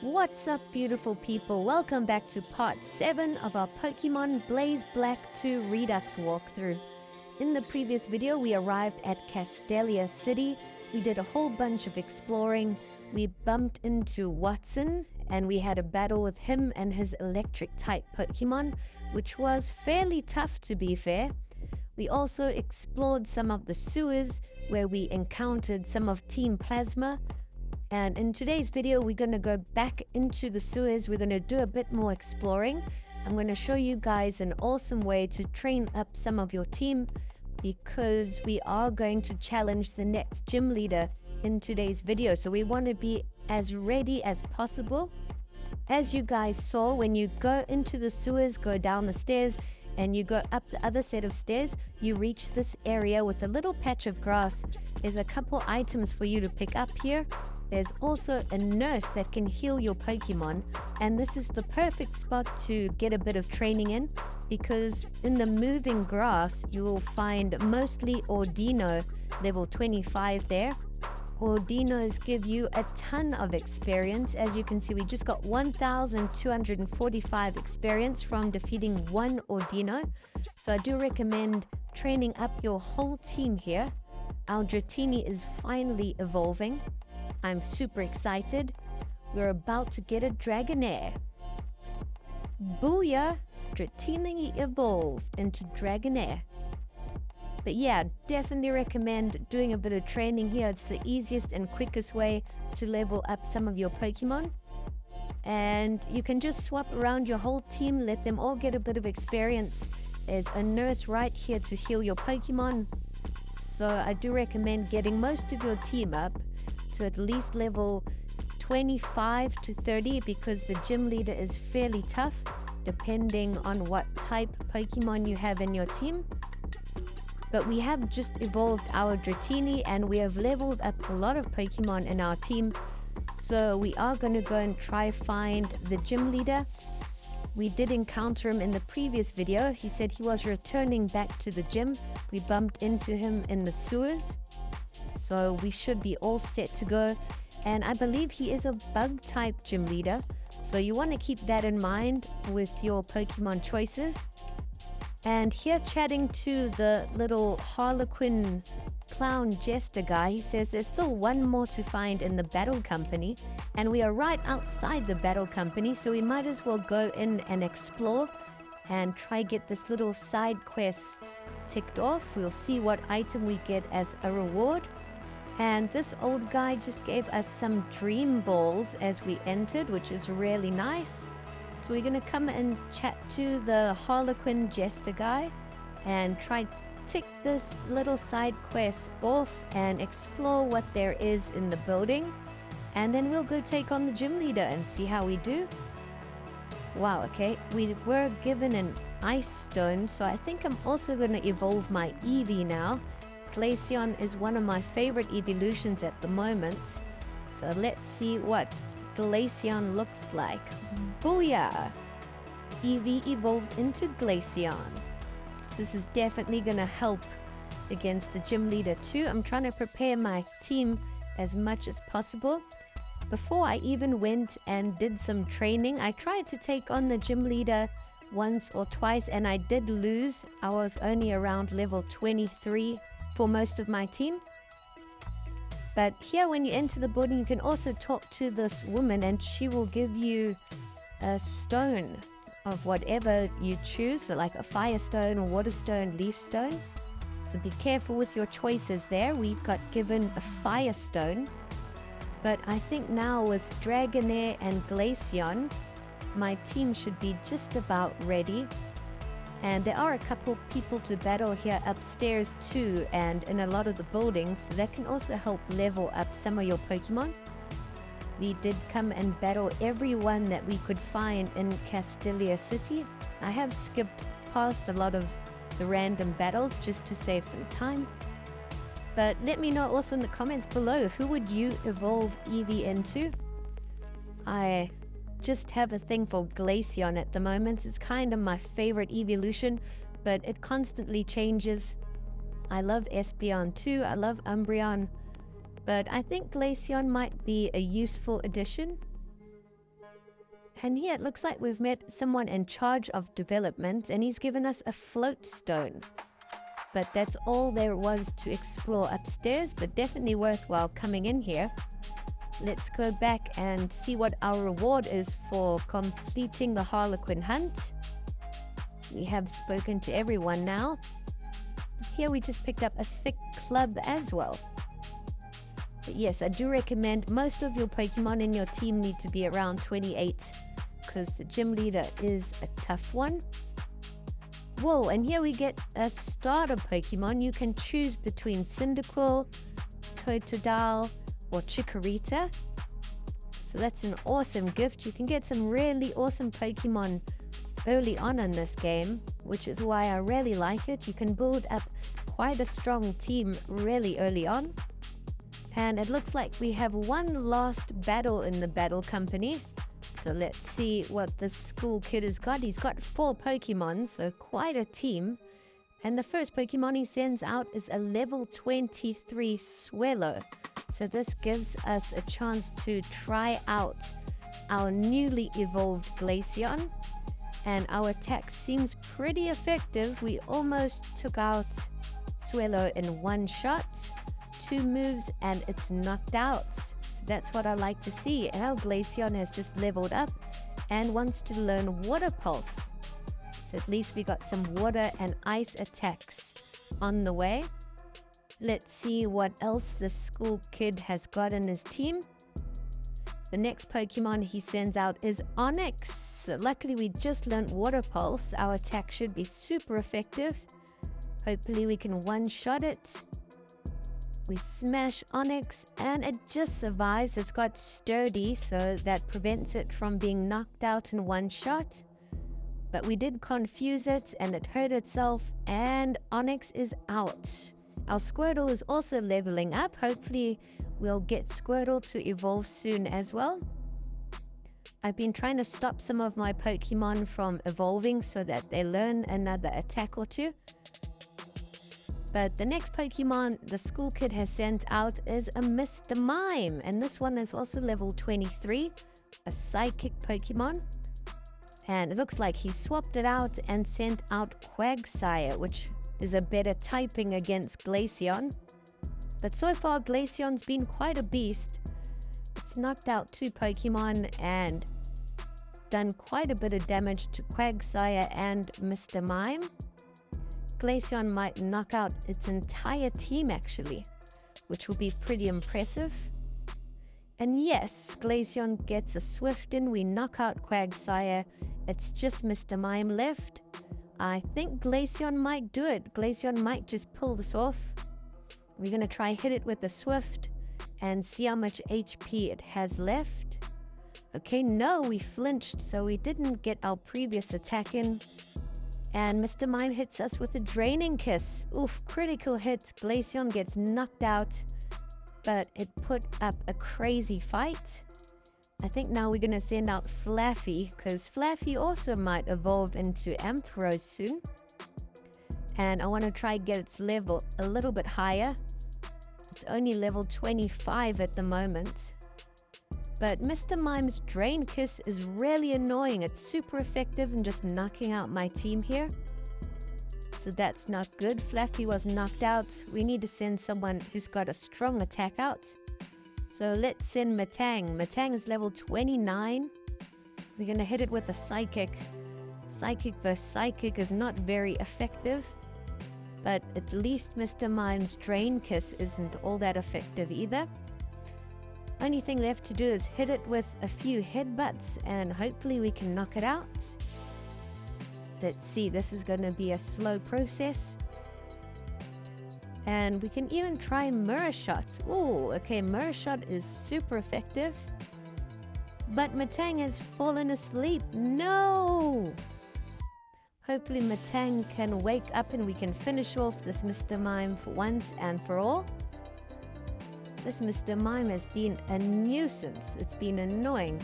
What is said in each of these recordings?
What's up, beautiful people? Welcome back to part 7 of our Pokemon Blaze Black 2 Redux walkthrough. In the previous video, we arrived at Castelia City. We did a whole bunch of exploring. We bumped into Watson, and we had a battle with him and his electric-type Pokemon, which was fairly tough, to be fair. We also explored some of the sewers, where we encountered some of Team Plasma. And in today's video, we're going to go back into the sewers. We're going to do a bit more exploring. I'm going to show you guys an awesome way to train up some of your team, because we are going to challenge the next gym leader in today's video. So we want to be as ready as possible. As you guys saw, when you go into the sewers, go down the stairs, and you go up the other set of stairs, you reach this area with a little patch of grass. There's a couple items for you to pick up here. There's also a nurse that can heal your Pokemon, and this is the perfect spot to get a bit of training in, because in the moving grass you will find mostly Ordino level 25 there. Ordinos give you a ton of experience. As you can see, we just got 1,245 experience from defeating one Ordino. So I do recommend training up your whole team here. Our Dratini is finally evolving. I'm super excited. We're about to get a Dragonair. Booyah! Dratini evolve into Dragonair. But yeah, definitely recommend doing a bit of training here. It's the easiest and quickest way to level up some of your Pokemon. And you can just swap around your whole team, let them all get a bit of experience. There's a nurse right here to heal your Pokemon. So I do recommend getting most of your team up to at least level 25 to 30, because the gym leader is fairly tough depending on what type Pokemon you have in your team. But we have just evolved our Dratini, and we have leveled up a lot of Pokemon in our team. So we are going to go and try find the gym leader. We did encounter him in the previous video. He said he was returning back to the gym. We bumped into him in the sewers. So we should be all set to go. And I believe he is a bug type gym leader. So you want to keep that in mind with your Pokemon choices. And here, chatting to the little Harlequin clown jester guy, he says there's still one more to find in the battle company, and we are right outside the battle company, so we might as well go in and explore and try get this little side quest ticked off. We'll see what item we get as a reward. And this old guy just gave us some dream balls as we entered, which is really nice. So we're going to come and chat to the Harlequin jester guy and try tick this little side quest off and explore what there is in the building. And then we'll go take on the gym leader and see how we do. Wow, okay. We were given an ice stone, so I think I'm also going to evolve my Eevee now. Glaceon is one of my favorite evolutions at the moment. So let's see what Glaceon looks like. Booyah! Eevee evolved into Glaceon. This is definitely going to help against the gym leader too. I'm trying to prepare my team as much as possible. Before I even went and did some training, I tried to take on the gym leader once or twice, and I did lose. I was only around level 23 for most of my team. But here, when you enter the building, you can also talk to this woman, and she will give you a stone of whatever you choose, so like a fire stone, a water stone, leaf stone. So be careful with your choices there. We've got given a fire stone, but I think now with Dragonair and Glaceon, my team should be just about ready. And there are a couple people to battle here upstairs too, and in a lot of the buildings, so that can also help level up some of your Pokemon. We did come and battle everyone that we could find in Castelia City. I have skipped past a lot of the random battles just to save some time. But let me know also in the comments below, who would you evolve Eevee into? I just have a thing for Glaceon at the moment. It's kind of my favorite evolution, but it constantly changes. I love Espeon too. I love Umbreon. But I think Glaceon might be a useful addition. And here it looks like we've met someone in charge of development, and he's given us a float stone. But that's all there was to explore upstairs, but definitely worthwhile coming in here. Let's go back and see what our reward is for completing the Harlequin hunt. We have spoken to everyone now. Here we just picked up a thick club as well. But yes, I do recommend most of your Pokemon in your team need to be around 28, because the gym leader is a tough one. Whoa, and here we get a starter Pokemon. You can choose between Cyndaquil, Totodile, or Chikorita. So that's an awesome gift. You can get some really awesome Pokemon early on in this game, which is why I really like it. You can build up quite a strong team really early on. And it looks like we have one last battle in the battle company. So let's see what this school kid has got. He's got 4 Pokemon, so quite a team. And the first Pokemon he sends out is a level 23 Swellow. So this gives us a chance to try out our newly evolved Glaceon. And our attack seems pretty effective. We almost took out Swellow in one shot. 2 moves and it's knocked out. So that's what I like to see. And our Glaceon has just leveled up and wants to learn Water Pulse. So at least we got some water and ice attacks on the way. Let's see what else the school kid has got in his team. The next Pokemon he sends out is Onix. So luckily we just learned Water Pulse. Our attack should be super effective. Hopefully we can one-shot it. We smash Onix and it just survives. It's got Sturdy, so that prevents it from being knocked out in one shot. But we did confuse it and it hurt itself, and Onix is out. Our Squirtle is also leveling up. Hopefully we'll get Squirtle to evolve soon as well. I've been trying to stop some of my Pokemon from evolving so that they learn another attack or two. But the next Pokemon the school kid has sent out is a Mr. Mime. And this one is also level 23, a Psychic Pokemon. And it looks like he swapped it out and sent out Quagsire, which is a better typing against Glaceon. But so far Glaceon's been quite a beast. It's knocked out 2 Pokemon and done quite a bit of damage to Quagsire and Mr. Mime. Glaceon might knock out its entire team actually, which will be pretty impressive. And yes, Glaceon gets a Swift in. We knock out Quagsire. It's just Mr. Mime left. I think Glaceon might do it. Glaceon might just pull this off. We're going to try hit it with the Swift and see how much HP it has left. Okay, no, we flinched, so we didn't get our previous attack in. And Mr. Mime hits us with a Draining Kiss. Oof, critical hit. Glaceon gets knocked out, but it put up a crazy fight. I think now we're going to send out Flaffy, because Flaffy also might evolve into Ampharos soon. And I want to try get its level a little bit higher. It's only level 25 at the moment. But Mr. Mime's Drain Kiss is really annoying. It's super effective in just knocking out my team here. So that's not good. Flaffy was knocked out. We need to send someone who's got a strong attack out. So let's send Matang. Matang is level 29. We're going to hit it with a Psychic. Psychic versus Psychic is not very effective. But at least Mr. Mime's Drain Kiss isn't all that effective either. Only thing left to do is hit it with a few headbutts and hopefully we can knock it out. Let's see, this is going to be a slow process. And we can even try Mirror Shot. Ooh, okay, Mirror Shot is super effective. But Matang has fallen asleep. No! Hopefully Matang can wake up and we can finish off this Mr. Mime for once and for all. This Mr. Mime has been a nuisance. It's been annoying.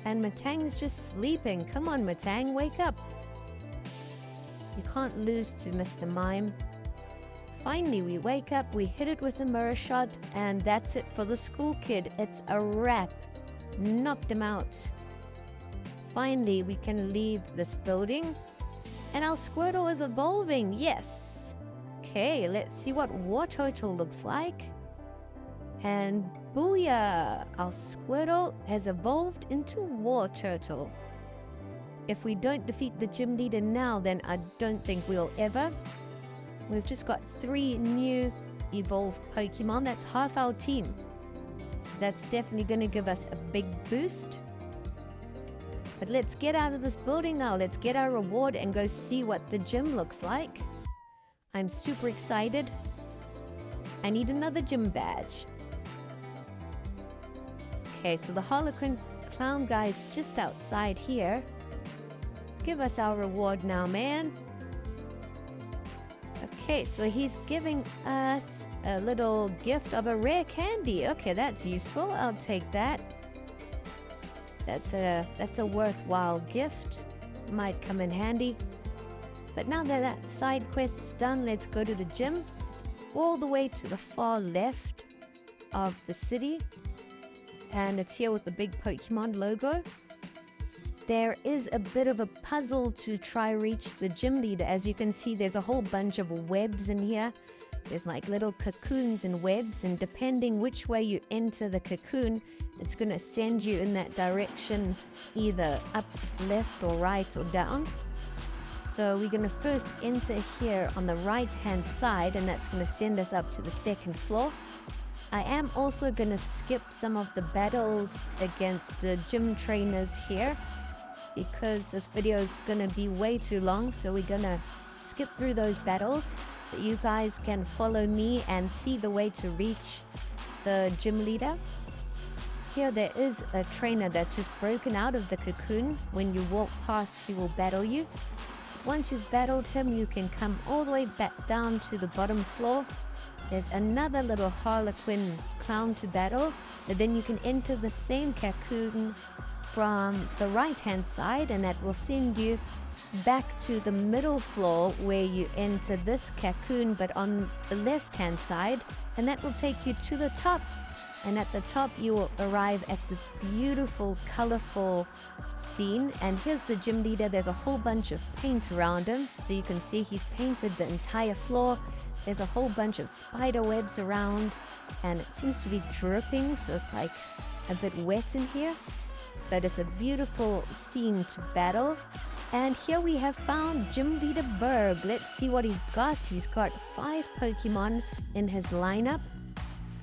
And Matang is just sleeping. Come on, Matang, wake up. You can't lose to Mr. Mime. Finally, we wake up, we hit it with a mirror shot, and that's it for the school kid. It's a wrap. Knocked him out. Finally, we can leave this building, and our Squirtle is evolving. Yes. Okay, let's see what War Turtle looks like. And booyah! Our Squirtle has evolved into War Turtle. If we don't defeat the gym leader now, then I don't think we'll ever. We've just got 3 new evolved Pokemon. That's half our team. So that's definitely going to give us a big boost. But let's get out of this building now. Let's get our reward and go see what the gym looks like. I'm super excited. I need another gym badge. Okay, so the Harlequin Clown guy is just outside here. Give us our reward now, man. Okay, so he's giving us a little gift of a rare candy. Okay, that's useful. I'll take that. That's a worthwhile gift. Might come in handy. But now that that side quest's done, let's go to the gym. It's all the way to the far left of the city. And it's here with the big Pokemon logo. There is a bit of a puzzle to try reach the gym leader. As you can see, there's a whole bunch of webs in here. There's like little cocoons and webs, and depending which way you enter the cocoon, it's going to send you in that direction, either up, left, or right, or down. So we're going to first enter here on the right hand side, and that's going to send us up to the 2nd floor. I am also going to skip some of the battles against the gym trainers here, because this video is going to be way too long. So we're going to skip through those battles, but you guys can follow me and see the way to reach the gym leader. Here there is a trainer that's just broken out of the cocoon. When you walk past, he will battle you. Once you've battled him, you can come all the way back down to the bottom floor. There's another little Harlequin clown to battle, but then you can enter the same cocoon from the right hand side, and that will send you back to the middle floor where you enter this cocoon, but on the left hand side, and that will take you to the top. And at the top you will arrive at this beautiful colorful scene, and here's the gym leader. There's a whole bunch of paint around him, so you can see he's painted the entire floor. There's a whole bunch of spider webs around, and it seems to be dripping, so it's like a bit wet in here. But it's a beautiful scene to battle. And here we have found Gym Leader Burgh. Let's see what he's got. He's got 5 Pokemon in his lineup.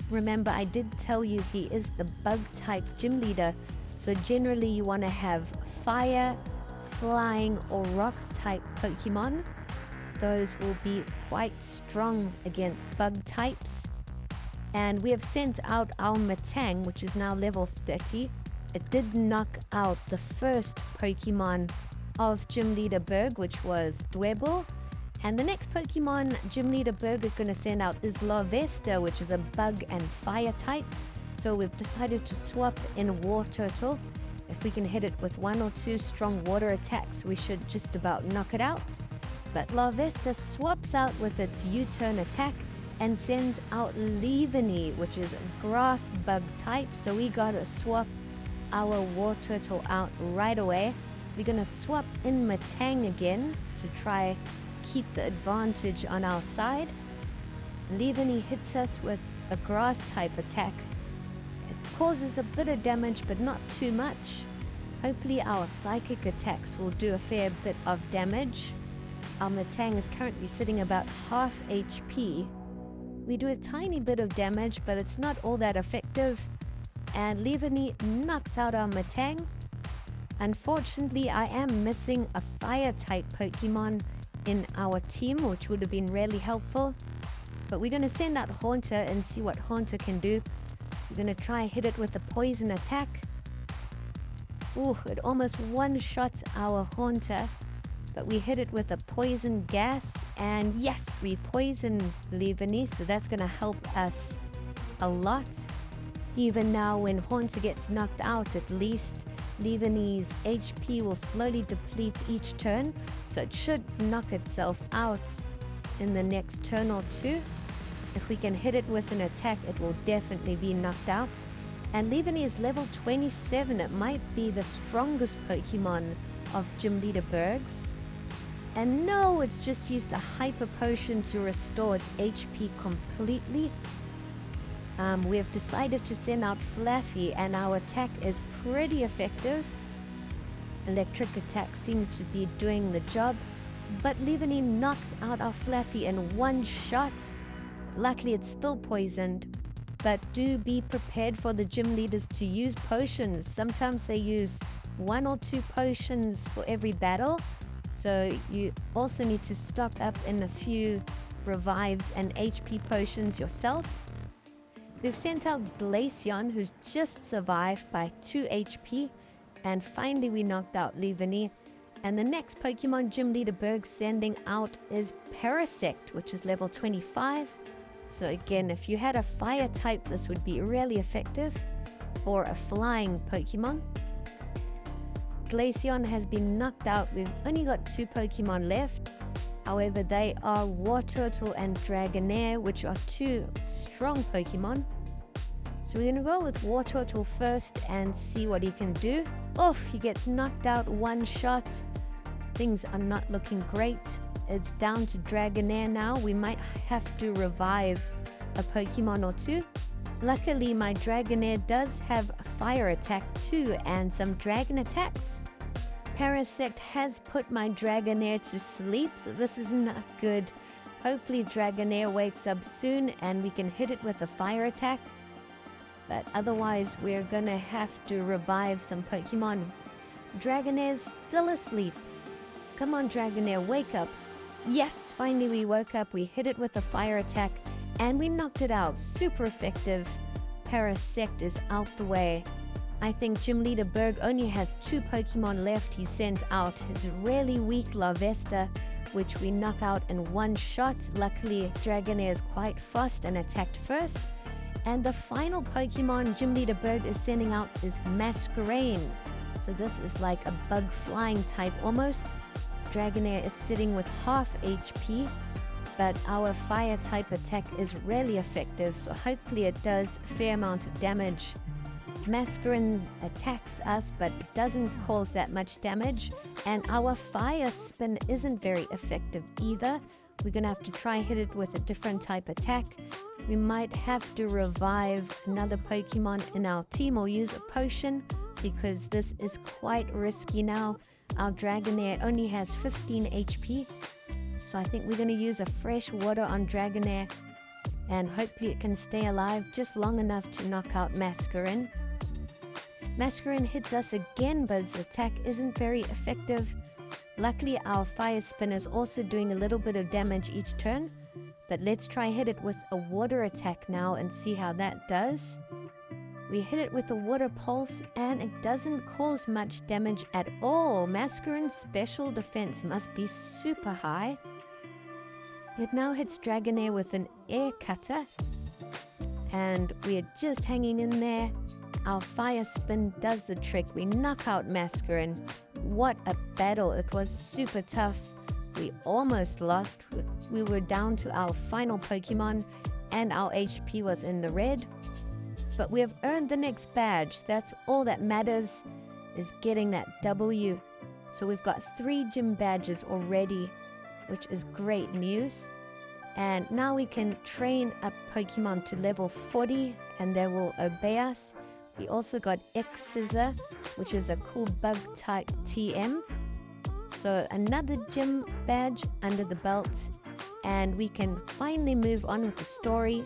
Remember, I did tell you he is the bug type gym leader. So generally you want to have fire, flying, or rock type Pokemon. Those will be quite strong against bug types. And we have sent out our Matang, which is now level 30. It did knock out the first Pokemon of Gym Leader Burgh, which was Dwebble. And the next Pokemon Gym Leader Burgh is going to send out is Larvesta, which is a bug and fire type. So we've decided to swap in War Turtle. If we can hit it with 1 or 2 strong water attacks, we should just about knock it out. But Larvesta swaps out with its U-turn attack and sends out Eevee, which is a grass bug type. So we gotta swap our War Turtle out right away. We're gonna swap in Matang again to try keep the advantage on our side. Eevee hits us with a grass type attack. It causes a bit of damage, but not too much. Hopefully our psychic attacks will do a fair bit of damage. Our Matang is currently sitting about half HP. We do a tiny bit of damage, but it's not all that effective. And Eevee knocks out our Matang. Unfortunately, I am missing a fire type Pokemon in our team, which would have been really helpful. But we're going to send out Haunter and see what Haunter can do. We're going to try hit it with a poison attack. Ooh, it almost one-shots our Haunter, but we hit it with a poison gas, and yes, we poison Eevee, so that's going to help us a lot. Even now when Haunter gets knocked out, at least Leevenee's HP will slowly deplete each turn, so it should knock itself out in the next turn or two. If we can hit it with an attack, it will definitely be knocked out. And Leevenee is level 27. It might be the strongest Pokemon of Gym Leader Burgh's. And no, it's just used a Hyper Potion to restore its HP completely. We have decided to send out Fluffy, and our attack is pretty effective. Electric attacks seem to be doing the job, but Leevenee knocks out our Fluffy in one shot. Luckily, it's still poisoned, but do be prepared for the gym leaders to use potions. Sometimes they use 1 or 2 potions for every battle, so you also need to stock up in a few revives and HP potions yourself. We've sent out Glaceon, who's just survived by 2 HP, and finally we knocked out Leevenee. And the next Pokemon Gym Leader Burgh sending out is Parasect, which is level 25. So again, if you had a fire type, this would be really effective for a flying Pokemon. Glaceon has been knocked out. We've only got 2 Pokemon left. However, they are Wartortle and Dragonair, which are 2 strong Pokemon. So we're going to go with Wartortle first and see what he can do. Oof, he gets knocked out one shot. Things are not looking great. It's down to Dragonair now. We might have to revive a Pokemon or 2. Luckily, my Dragonair does have a fire attack too and some dragon attacks. Parasect has put my Dragonair to sleep, so this is not good. Hopefully Dragonair wakes up soon and we can hit it with a fire attack. But otherwise, we're gonna have to revive some Pokemon. Dragonair's still asleep. Come on, Dragonair, wake up. Yes, finally we woke up. We hit it with a fire attack and we knocked it out. Super effective. Parasect is out the way. I think Gym Leader Burgh only has 2 Pokemon left. He sent out his really weak Larvesta, which we knock out in one shot. Luckily, Dragonair is quite fast and attacked first. And the final Pokemon Gym Leader Burgh is sending out is Masquerain. So this is like a bug flying type almost. Dragonair is sitting with half HP, but our fire type attack is really effective, so hopefully it does a fair amount of damage. Masquerain attacks us but doesn't cause that much damage, and our fire spin isn't very effective either. We're gonna have to try hit it with a different type attack. We might have to revive another Pokemon in our team or use a potion, because this is quite risky now. Our Dragonair only has 15 HP, so I think we're going to use a fresh water on Dragonair, and hopefully it can stay alive just long enough to knock out Masquerain. Masquerain hits us again, but its attack isn't very effective. Luckily, our fire spin is also doing a little bit of damage each turn, but let's try hit it with a water attack now and see how that does. We hit it with a water pulse and it doesn't cause much damage at all. Masquerain's special defense must be super high. It now hits Dragonair with an air cutter, and we're just hanging in there. Our fire spin does the trick. We knock out Masquerain. What a battle. It was super tough. We almost lost. We were down to our final Pokemon and our HP was in the red. But we have earned the next badge. That's all that matters, is getting that W. So we've got 3 gym badges already, which is great news. And now we can train up Pokemon to level 40 and they will obey us. We also got X-Scissor, which is a cool bug type TM. So another gym badge under the belt, and we can finally move on with the story.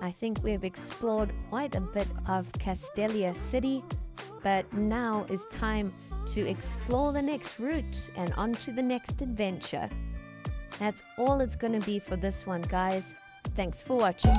I think we've explored quite a bit of Castelia City, but now is time to explore the next route and on to the next adventure. That's all it's going to be for this one, guys. Thanks for watching.